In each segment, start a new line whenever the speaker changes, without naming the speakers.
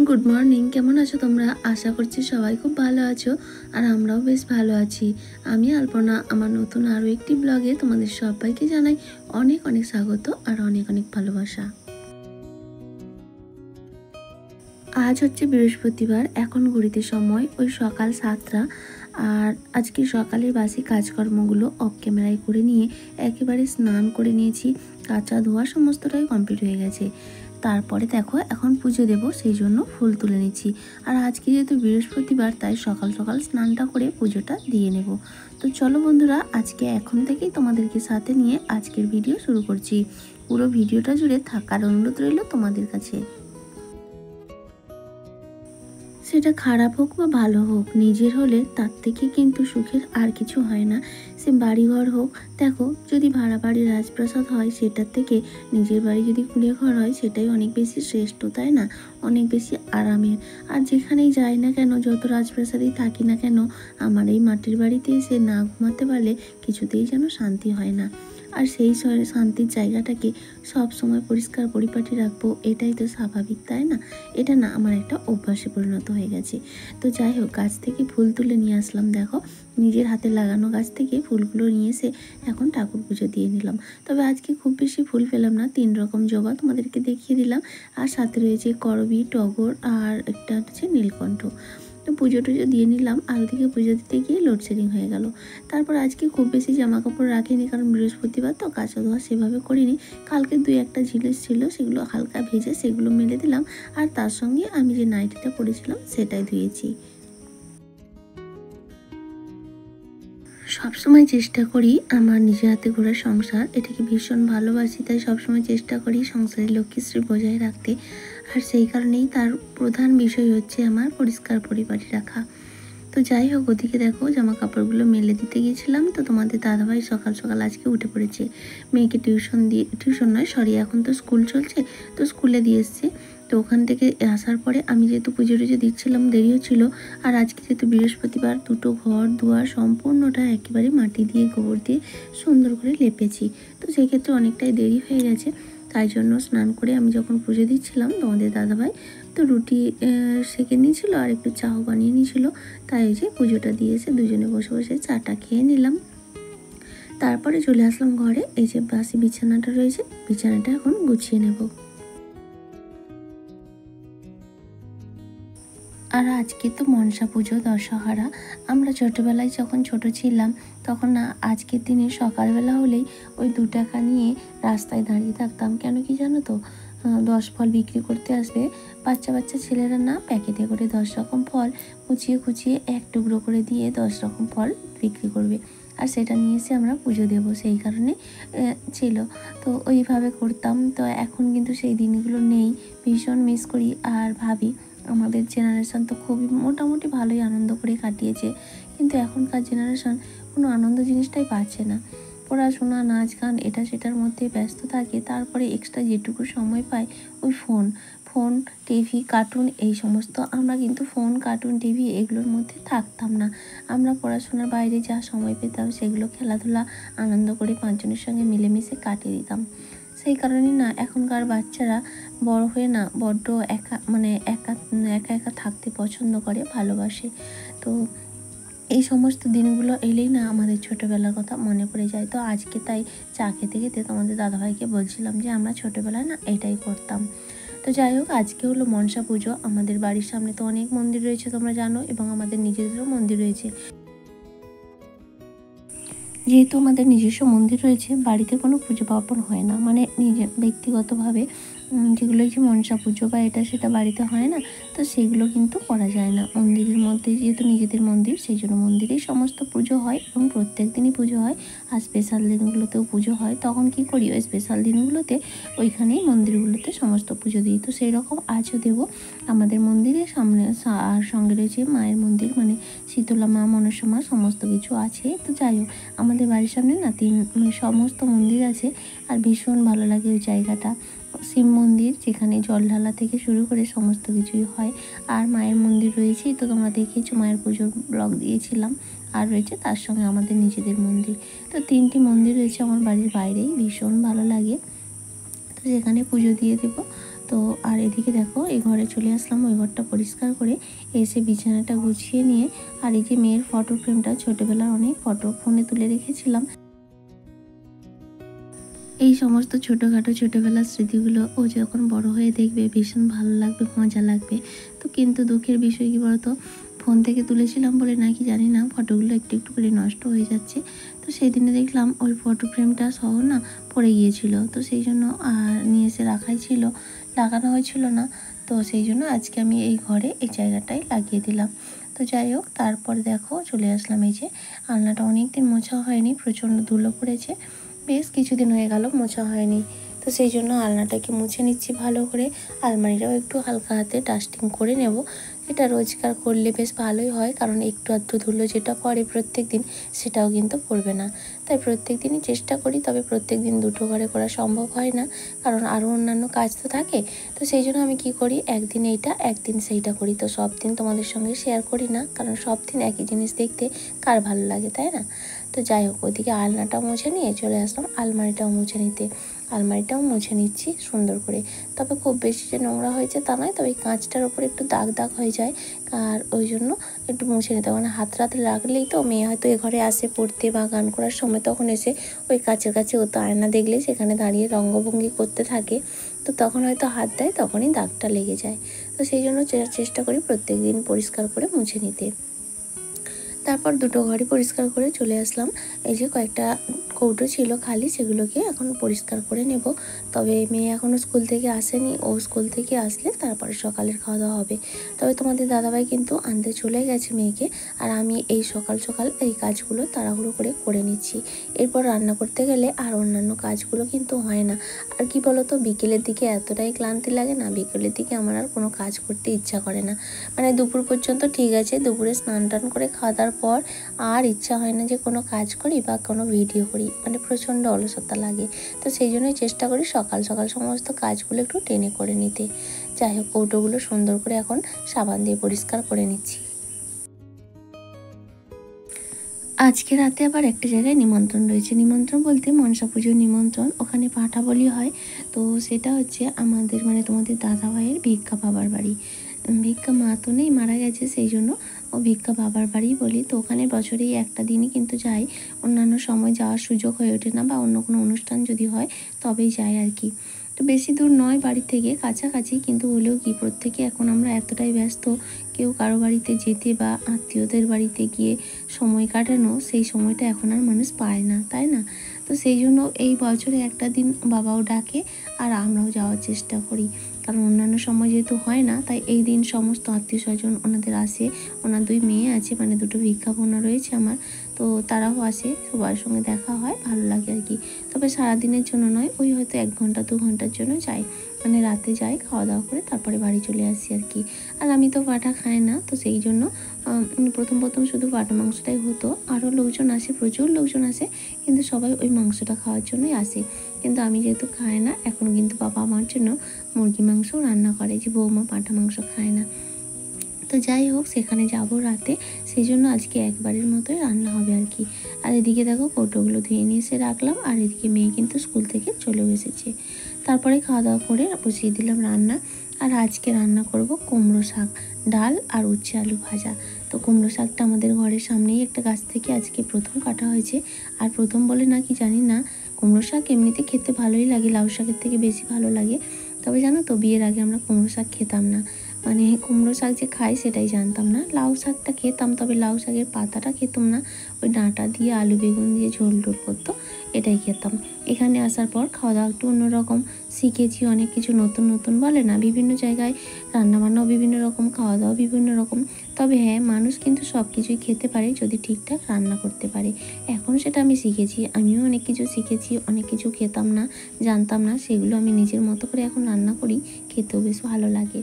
Good morning. কেমন আছো তোমরা? আশা করছি সবাই খুব ভালো আছো, আর আমরাও বেশ ভালো আছি। আমি আলপনা, আমার নতুন আরও একটি ব্লগে তোমাদের সবাইকে জানাই অনেক অনেক স্বাগত আর অনেক অনেক ভালোবাসা। আজ হচ্ছে বৃহস্পতিবার, এখন ঘড়িতে সময় ওই সকাল 7টা। আর আজকে সকালের বাসি কাজকর্মগুলো অফ ক্যামেরায় করে নিয়ে একেবারে স্নান করে নিয়েছি। কাঁচা ধোয়া সমস্তটাই কমপ্লিট হয়ে গেছে। তারপরে দেখো এখন পুজো দেব, সেই জন্য ফুল তুলে নিচ্ছি। আর আজকে যেহেতু বৃহস্পতিবার, তাই সকাল সকাল স্নানটা করে পুজোটা দিয়ে নেব। তো চলো বন্ধুরা, আজকে এখন থেকেই তোমাদেরকে সাথে নিয়ে আজকের ভিডিও শুরু করছি। পুরো ভিডিওটা জুড়ে থাকার অনুরোধ রইল তোমাদের কাছে। সেটা খারাপ হোক বা ভালো হোক, নিজের হলে তার থেকে কিন্তু সুখের আর কিছু হয় না। সে বাড়িঘর হোক, দেখো যদি ভাড়া বাড়ির রাজপ্রাসাদ হয় সেটার থেকে নিজের বাড়ি যদি কুঁড়ে ঘর হয়, সেটাই অনেক বেশি শ্রেষ্ঠ, তাই না? অনেক বেশি আরামের। আর যেখানেই যাই না কেন, যত রাজপ্রাসাদেই থাকি না কেন, আমার এই মাটির বাড়িতে এসে না ঘুমাতে পারলে কিছুতেই যেন শান্তি হয় না। আর সেই শান্তির জায়গাটাকে সব সময় পরিষ্কার পরিপাটি রাখবো, এটাই তো স্বাভাবিক, তাই না? এটা না আমার একটা অভ্যাসে পরিণত হয়ে গেছে। তো যাই হোক, গাছ থেকে ফুল তুলে নিয়ে আসলাম। দেখো, নিজের হাতে লাগানো গাছ থেকে ফুলগুলো নিয়ে এসে এখন ঠাকুর পুজো দিয়ে নিলাম। তবে আজকে খুব বেশি ফুল পেলাম না, 3 রকম জবা তোমাদেরকে দেখিয়ে দিলাম। আর সাথে রয়েছে করবী, টগর আর একটা হচ্ছে নীলকণ্ঠ। তো পুজো টুজো দিয়ে নিলাম, আর ওদিকে পুজো দিতে গিয়ে লোডশেডিং হয়ে গেল। তারপর আজকে খুব বেশি জামা কাপড় রাখিনি, কারণ বৃহস্পতিবার তো কাঁচা ধোয়া সেভাবে করিনি। কালকে 2-1টা জিনিস ছিল, সেগুলো হালকা ভেজে সেগুলো মেলে দিলাম। আর তার সঙ্গে আমি যে নাইটিটা পরেছিলাম সেটাই ধুয়েছি। সবসময় চেষ্টা করি আমার নিজের হাতে গড়া সংসার, এটাকে ভীষণ ভালোবাসি, তাই সবসময় চেষ্টা করি সংসারের লক্ষ্মীশ্রী বজায় রাখতে। আর সেই কারণেই তার প্রধান বিষয় হচ্ছে আমার পরিষ্কার পরিপাটি রাখা। তো যাই হোক, ওদিকে দেখো জামা কাপড়গুলো মেলে দিতে গিয়েছিলাম, তো তোমাদের দাদাভাই সকাল সকাল আজকে উঠে পড়েছে। মেয়েকে টিউশন নয় সরি, এখন তো স্কুল চলছে, তো স্কুলে দিয়ে এসছে। তো ওখান থেকে আসার পরে আমি যেহেতু পুজো টুজো দিচ্ছিলাম, দেরি হচ্ছিল। আর আজকে যেহেতু বৃহস্পতিবার, দুটো ঘর দুয়ার সম্পূর্ণটা একেবারে মাটি দিয়ে গোবর দিয়ে সুন্দর করে লেপেছি। তো সেক্ষেত্রে অনেকটাই দেরি হয়ে গেছে। তাই জন্য স্নান করে আমি যখন পুজো দিচ্ছিলাম, তোমাদের দাদাভাই তো রুটি সেঁকে নিয়েছিল আর একটু চাও বানিয়ে নিয়েছিল। তাই ওই যে পুজোটা দিয়েছে, দুজনে বসে বসে চাটা খেয়ে নিলাম। তারপরে চলে আসলাম ঘরে। এই যে বাসি বিছানাটা রয়েছে, বিছানাটা এখন গুছিয়ে নেব। আর আজকে তো মনসা পুজো, দশহারা। আমরা ছোটোবেলায় যখন ছোট ছিলাম, তখন না আজকের দিনে সকালবেলা হলেই ওই 2 টাকা নিয়ে রাস্তায় দাঁড়িয়ে থাকতাম। কেন কি জানো তো? 10 ফল বিক্রি করতে আসবে বাচ্চা বাচ্চা ছেলেরা, না প্যাকেটে করে 10 রকম ফল কুচিয়ে কুচিয়ে 1 টুকরো করে দিয়ে 10 রকম ফল বিক্রি করবে। আর সেটা নিয়ে এসে আমরা পুজো দেবো, সেই কারণে ছিল। তো ওইভাবে করতাম। তো এখন কিন্তু সেই দিনগুলো নেই, ভীষণ মিস করি। আর ভাবি আমাদের জেনারেশন তো খুবই মোটামুটি ভালোই আনন্দ করে কাটিয়েছে, কিন্তু এখনকার জেনারেশন কোনো আনন্দ জিনিসটাই পাচ্ছে না। পড়াশোনা, নাচ গান, এটা সেটার মধ্যে ব্যস্ত থাকে। তারপরে এক্সট্রা যেটুকু সময় পায় ওই ফোন, টিভি, কার্টুন, এই সমস্ত। আমরা কিন্তু ফোন, কার্টুন, টিভি এগুলোর মধ্যে থাকতাম না। আমরা পড়াশোনার বাইরে যা সময় পেতাম সেগুলো খেলাধুলা আনন্দ করে 5 জনের সঙ্গে মিলেমিশে কাটিয়ে দিতাম। সেই কারণেই না এখনকার বাচ্চারা বড় হয়ে না বড্ড একা, মানে একা একা একা থাকতে পছন্দ করে, ভালোবাসে। তো এই সমস্ত দিনগুলো এলেই না আমাদের ছোটোবেলার কথা মনে পড়ে যায়। তো আজকে তাই চা খেতে খেতে তোমাদের দাদাভাইকে বলছিলাম যে আমরা ছোটোবেলায় না এটাই করতাম। তো যাই হোক, আজকে হলো মনসা পুজো। আমাদের বাড়ির সামনে তো অনেক মন্দির রয়েছে তোমরা জানো, এবং আমাদের নিজেদেরও মন্দির রয়েছে। যেহেতু আমাদের নিজস্ব মন্দির রয়েছে, বাড়িতে কোনো পুজো পার্বণ হয় না, মানে নিজের ব্যক্তিগতভাবে যেগুলো যে মনসা পুজো বা এটা সেটা বাড়িতে হয় না, তো সেগুলো কিন্তু করা যায় না। মন্দিরের মধ্যে যেহেতু নিজেদের মন্দির, সেই জন্য মন্দিরেই সমস্ত পুজো হয়, এবং প্রত্যেক দিনই পুজো হয়। আর স্পেশাল দিনগুলোতেও পুজো হয়। তখন কি করি, ওই স্পেশাল দিনগুলোতে ওইখানেই মন্দিরগুলোতে সমস্ত পুজো দিই। তো সেই রকম আজও দেবো। আমাদের মন্দিরের সামনে আর সঙ্গে রয়েছে মায়ের মন্দির, মানে শীতলা মা, মনসা মা, সমস্ত কিছু আছে। তো যাই হোক, আমাদের বাড়ির সামনে না সমস্ত মন্দির আছে। আর ভীষণ ভালো লাগে ওই জায়গাটা। শিব মন্দির, যেখানে জল ঢালা থেকে শুরু করে সমস্ত কিছুই হয়। আর মায়ের মন্দির রয়েছে, তো তোমরা দেখেছো মায়ের পুজোর ব্লগ দিয়েছিলাম। আর রয়েছে তার সঙ্গে আমাদের নিজেদের মন্দির। তো 3টি মন্দির রয়েছে আমার বাড়ির বাইরেই, ভীষণ ভালো লাগে। তো সেখানে পুজো দিয়ে দেবো। তো আর এদিকে দেখো এই ঘরে চলে আসলাম, ওই ঘরটা পরিষ্কার করে এসে বিছানাটা গুছিয়ে নিয়ে আর এই যে মেয়ের ফটো ফ্রেমটা, ছোটোবেলার অনেক ফটো ফোনে তুলে রেখেছিলাম। এই সমস্ত ছোটোবেলার স্মৃতিগুলো ও যখন বড় হয়ে দেখবে ভীষণ ভালো লাগবে, মজা লাগবে। তো কিন্তু দুঃখের বিষয় কী বলতো, ফোন থেকে তুলেছিলাম বলে নাকি জানি না ফটোগুলো একটু একটু করে নষ্ট হয়ে যাচ্ছে। তো সেই দিনে দেখলাম ওই ফটো ফ্রেমটা সহ না পড়ে গিয়েছিল, তো সেই জন্য নিয়ে এসে রাখাই ছিল, লাগানো হয়েছিল না। তো সেই জন্য আজকে আমি এই ঘরে এই জায়গাটায় লাগিয়ে দিলাম। তো যাই হোক, তারপর দেখো চলে আসলাম, এই যে আলনাটা অনেক দিন মোছা হয়নি, প্রচণ্ড ধুলো পড়েছে, বেশ কিছুদিন হয়ে গেল মোছা হয়নি। তো সেই জন্য আলনাটাকে মুছে নিচ্ছি ভালো করে, আলমারিটাও একটু হালকা হাতে ডাস্টিং করে নেব। এটা রোজগার করলে বেশ ভালোই হয়, কারণ একটু আধটু ধুলো যেটা পড়ে প্রত্যেক দিন সেটাও কিন্তু পড়বে না। তাই প্রত্যেক দিনই চেষ্টা করি, তবে প্রত্যেক দিন দুটো ঘরে করা সম্ভব হয় না, কারণ আরও অন্যান্য কাজ তো থাকে। তো সেই জন্য আমি কি করি, একদিন এইটা একদিন সেইটা করি। তো সব দিন তোমাদের সঙ্গে শেয়ার করি না, কারণ সব দিন একই জিনিস দেখতে কার ভালো লাগে, তাই না? তো যাই হোক, ওদিকে আলনাটাও মুছে নিয়ে চলে আসলাম আলমারিটাও মুছে নিতে। আলমারিটাও মুছে নিচ্ছি সুন্দর করে, তবে খুব বেশি যে নোংরা হয়েছে তা নয়, তবে কাঁচটার ওপর একটু দাগ দাগ হয়ে যায়, আর ওই জন্য একটু মুছে নিতে, মানে হাত লাগলেই তো মেয়ে হয়তো এ ঘরে আসে পড়তে বা গান করার সময়, তখন এসে ওই কাছের কাছে ও তো আয়না দেখলে সেখানে দাঁড়িয়ে রঙ্গভঙ্গি করতে থাকে, তো তখন হয়তো হাত দেয়, তখনই দাগটা লেগে যায়। তো সেই জন্য চেষ্টা করি প্রত্যেক দিন পরিষ্কার করে মুছে নিতে। তারপর দুটো ঘরই পরিষ্কার করে চলে আসলাম। এই যে কয়েকটা কৌটো ছিল খালি, সেগুলোকে এখন পরিষ্কার করে নেব। তবে মেয়ে এখনও স্কুল থেকে আসেনি, ও স্কুল থেকে আসলে তারপরে সকালের খাওয়া দাওয়া হবে। তবে তোমাদের দাদাভাই কিন্তু আনতে চলে গেছে মেয়েকে, আর আমি এই সকাল সকাল এই কাজগুলো তাড়াহুড়ো করে নিচ্ছি। এরপর রান্না করতে গেলে আর অন্যান্য কাজগুলো কিন্তু হয় না। আর কি বলতো, বিকেলের দিকে এতটাই ক্লান্তি লাগে না, বিকেলের দিকে আমার আর কোনো কাজ করতে ইচ্ছা করে না। মানে দুপুর পর্যন্ত ঠিক আছে, দুপুরে স্নান টান করে খাওয়া দাওয়ার পর আর ইচ্ছা হয় না যে কোনো কাজ করি বা কোনো ভিডিও করি, মানে প্রচণ্ড অলসতা লাগে। তো সেই জন্যই চেষ্টা করি সকাল সকাল সমস্ত কাজগুলো একটু টেনে করে নিতে। যাই হোক, কৌটোগুলো সুন্দর করে এখন সাবান দিয়ে পরিষ্কার করে নিচ্ছি। আজকে রাতে আবার একটা জায়গায় নিমন্ত্রণ রয়েছে, নিমন্ত্রণ বলতে মনসা পুজোর নিমন্ত্রণ, ওখানে পাঁঠা বলি হয়। তো সেটা হচ্ছে আমাদের মানে তোমাদের দাদা ভাইয়ের ভিক্ষা বাবার বাড়ি। ভিক্ষা মা তো নেই, মারা গেছে, সেই জন্য ও ভিক্ষা বাবার বাড়ি বলি। তো ওখানে বছরেই একটা দিনই কিন্তু যাই, অন্যান্য সময় যাওয়ার সুযোগ হয়ে ওঠে না, বা অন্য কোনো অনুষ্ঠান যদি হয় তবেই যাই আর কি। তো বেশি দূর নয় বাড়ি থেকে, কাছাকাছি, কিন্তু হলেও কি প্রত্যেকে এখন আমরা এতটাই ব্যস্ত, কেউ কারো বাড়িতে যেতে বা আত্মীয়দের বাড়িতে গিয়ে সময় কাটানো, সেই সময়টা এখন আর মানুষ পায় না, তাই না? তো সেই জন্য এই বছরে একটা দিন বাবাও ডাকে আর আমরাও যাওয়ার চেষ্টা করি, কারণ অন্যান্য সময় যেহেতু হয় না, তাই এই দিন সমস্ত আত্মীয় স্বজন ওনাদের আসে। ওনার 2 মেয়ে আছে, মানে 2টো ভিক্ষাপনা রয়েছে আমার, তো তারাও আসে, সবার সঙ্গে দেখা হয়, ভালো লাগে আর কি। তবে সারাদিনের জন্য নয়, ওই হয়তো 1 ঘন্টা 2 ঘন্টার জন্য যাই, মানে রাতে যাই, খাওয়া দাওয়া করে তারপরে বাড়ি চলে আসি আর কি। আর আমি তো পাঁঠা খাই না, তো সেই জন্য প্রথম শুধু পাঁঠা মাংসটাই হতো, আরও লোকজন আসে, প্রচুর লোকজন আসে, কিন্তু সবাই ওই মাংসটা খাওয়ার জন্যই আসে। কিন্তু আমি যেহেতু খাই না, এখন কিন্তু বাবা আমার জন্য মুরগি মাংসও রান্না করে, যে বৌমা পাঁঠা মাংস খায় না। তো যাই হোক, সেখানে যাব রাতে, সেই জন্য আজকে একবারের মতোই রান্না হবে আর কি। আর এদিকে দেখো কৌটোগুলো ধুয়ে নিয়ে এসে রাখলাম, আর এদিকে মেয়ে কিন্তু স্কুল থেকে চলেও এসেছে। তারপরে খাওয়া দাওয়া করে বসিয়ে দিলাম রান্না। আর আজকে রান্না করব কুমড়ো শাক, ডাল আর উচ্ছে আলু ভাজা। তো কুমড়ো শাকটা আমাদের ঘরের সামনেই একটা গাছ থেকে আজকে প্রথম কাটা হয়েছে। আর প্রথম বলে না কি জানি না, কুমড়ো শাক এমনিতে খেতে ভালোই লাগে, লাউ শাকের থেকে বেশি ভালো লাগে। তবে জানো তো, বিয়ের আগে আমরা কুমড়ো শাক খেতাম না, মানে কুমড়ো শাক যে খাই সেটাই জানতাম না। লাউ শাকটা খেতাম, তবে লাউ শাকের পাতাটা খেতাম না, ওই ডাঁটা দিয়ে আলু বেগুন দিয়ে ঝোল টোল করতো, এটাই খেতাম। এখানে আসার পর খাওয়া দাওয়া একটু অন্যরকম শিখেছি, অনেক কিছু নতুন নতুন বলে না, বিভিন্ন জায়গায় রান্নাবান্নাও বিভিন্ন রকম, খাওয়া দাওয়া বিভিন্ন রকম। তবে হ্যাঁ, মানুষ কিন্তু সব কিছুই খেতে পারে যদি ঠিকঠাক রান্না করতে পারে। এখন সেটা আমি শিখেছি, আমিও অনেক কিছু শিখেছি, অনেক কিছু খেতাম না, জানতাম না, সেগুলো আমি নিজের মতো করে এখন রান্না করি, খেতেও বেশ ভালো লাগে।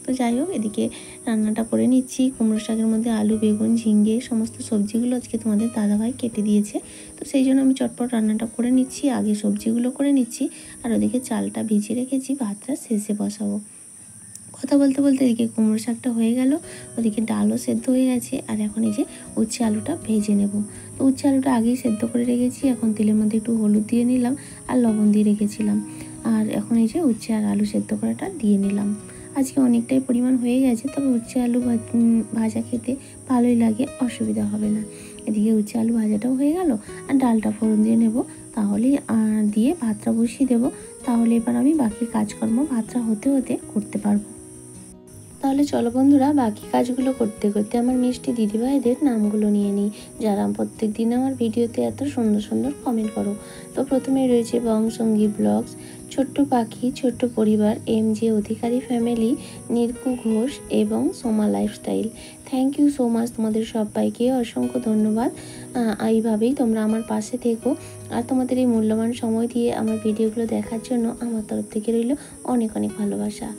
তো যাই হোক, এদিকে রান্নাটা করে নিচ্ছি। কুমড়ো শাকের মধ্যে আলু বেগুন ঝিঙে সমস্ত সবজিগুলো আজকে তোমাদের দাদাভাই কেটে দিয়েছে, তো সেই জন্য আমি চটপট রান্নাটা করে নিচ্ছি, আগে সবজিগুলো করে নিচ্ছি, আর ওদিকে চালটা ভিজিয়ে রেখেছি, ভাতটা শেষে বসাবো। কথা বলতে বলতে এদিকে কুমড়ো শাকটা হয়ে গেল, ওদিকে ডালও সেদ্ধ হয়ে গেছে, আর এখন এই যে উচ্ছে আলুটা ভেজে নেব। তো উচ্ছে আলুটা আগেই সেদ্ধ করে রেখেছি, এখন তেলের মধ্যে একটু হলুদ দিয়ে নিলাম আর লবণ দিয়ে রেখেছিলাম। আর এখন এই যে উচ্ছে আর আলু সেদ্ধ করাটা দিয়ে নিলাম। আজকে অনেকটাই পরিমাণ হয়ে গেছে, তবে উচ্ছে আলু ভাজা খেতে ভালোই লাগে, অসুবিধা হবে না। এদিকে উচ্ছে আলু ভাজাটাও হয়ে গেল, আর ডালটা ফোড়ন দিয়ে নেব, তাহলেই দিয়ে ভাতটা বসিয়ে দেবো। তাহলে এবার আমি বাকি কাজকর্ম ভাতটা হতে হতে করতে পারবো। তাহলে চলো বন্ধুরা, বাকি কাজগুলো করতে করতে আমার মিষ্টি দিদিভাইদের নামগুলো নিয়ে নিই, যারা প্রত্যেক দিন আমার ভিডিওতে এত সুন্দর সুন্দর কমেন্ট করো। তো প্রথমে রয়েছে বংসঙ্গী ব্লগস, ছোট্ট পাখি, ছোট্ট পরিবার, MJ অধিকারী ফ্যামিলি, নির্কু ঘোষ এবং Soma lifestyle. Thank you so much, তোমাদের সবাইকে অসংখ্য ধন্যবাদ। এইভাবেই তোমরা আমার পাশে থেকো, আর তোমাদের এই মূল্যবান সময় দিয়ে আমার ভিডিওগুলো দেখার জন্য আমার তরফ থেকে রইল অনেক অনেক ভালোবাসা।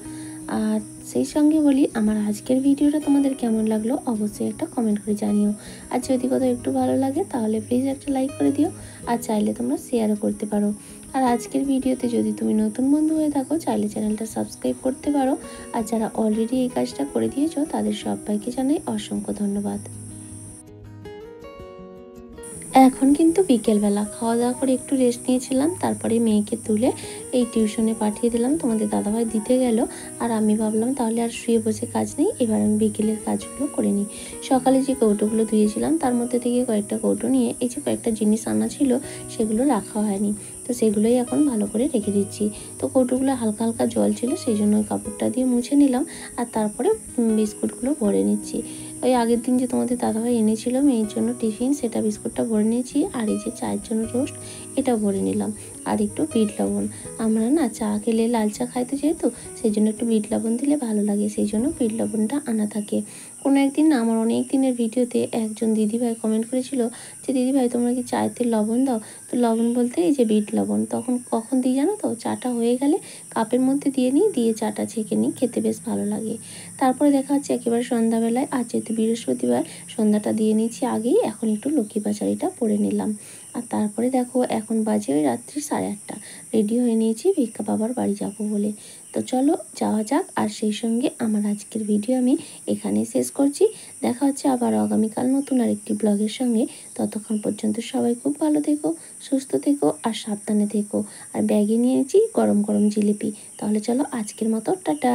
আর সেই সঙ্গে বলি, আমার আজকের ভিডিওটা তোমাদের কেমন লাগলো অবশ্যই একটা কমেন্ট করে জানিও। আর যদি কোথাও একটু ভালো লাগে তাহলে প্লিজ একটা লাইক করে দিও, আর চাইলে তোমরা শেয়ারও করতে পারো। আর আজকের ভিডিওতে যদি তুমি নতুন বন্ধু হয়ে থাকো, চাইলে চ্যানেলটা সাবস্ক্রাইব করতে পারো। আর যারা অলরেডি এই কাজটা করে দিয়েছো তাদের সবাইকে জানাই অসংখ্য ধন্যবাদ। এখন কিন্তু বিকেলবেলা খাওয়া দাওয়া করে একটু রেস্ট নিয়েছিলাম, তারপরে মেয়েকে তুলে এই টিউশনে পাঠিয়ে দিলাম, তোমাদের দাদাভাই দিতে গেল। আর আমি ভাবলাম তাহলে আর শুয়ে বসে কাজ নেই, এবার আমি বিকেলের কাজগুলো করে নিই। সকালে যে কৌটোগুলো ধুয়েছিলাম তার মধ্যে থেকে কয়েকটা কৌটো নিয়ে এই যে কয়েকটা জিনিস আনা ছিল সেগুলো রাখা হয়নি, তো সেগুলোই এখন ভালো করে রেখে দিচ্ছি। তো কৌটোগুলো হালকা হালকা জল ছিল, সেই জন্য ওই কাপড়টা দিয়ে মুছে নিলাম, আর তারপরে বিস্কুটগুলো ভরে নিচ্ছি। ওই আগের দিন যে তোমাদের দাদাভাই এনেছিল মেয়ের জন্য টিফিন, সেটা বিস্কুটটা ভরে নিয়েছি, আর এই যে চায়ের জন্য রোস্ট এটাও ভরে নিলাম, আর একটু বিট লবণ। আমরা না চা খেলে লাল চা খাইতে, যেহেতু সেই জন্য একটু বিট লবণ দিলে ভালো লাগে, সেই জন্য বিট লবণটা আনা থাকে। কোনো একদিন না আমার অনেক দিনের ভিডিওতে একজন দিদিভাই কমেন্ট করেছিল যে দিদিভাই তোমরা কি চায়েতে লবণ দাও? তো লবণ বলতে এই যে বিট লবণ, তখন কখন দিই জানো তো, চাটা হয়ে গেলে কাপের মধ্যে দিয়ে নিই, দিয়ে চাটা ছেঁকে নিই, খেতে বেশ ভালো লাগে। তারপরে দেখা হচ্ছে একেবারে সন্ধ্যাবেলায়, আজ যেহেতু বৃহস্পতিবার সন্ধ্যাটা দিয়ে নিচ্ছি আগেই, এখন একটু লক্ষ্মী পাঁচালিটা পড়ে নিলাম। আর তারপরে দেখো এখন বাজে ওই রাত্রি 8:30, রেডি হয়ে নিয়েছি ভিক্ষা বাবার বাড়ি যাব বলে। তো চলো যাওয়া যাক, আর সেই সঙ্গে আমার আজকের ভিডিও আমি এখানে শেষ করছি। দেখা হচ্ছে আবার আগামীকাল নতুন আরেকটি ব্লগের সঙ্গে। ততক্ষণ পর্যন্ত সবাই খুব ভালো থেকো, সুস্থ থেকো, আর সাবধানে থেকো। আর ব্যাগে নিয়েছি গরম গরম জিলিপি। তাহলে চলো আজকের মতো টাটা।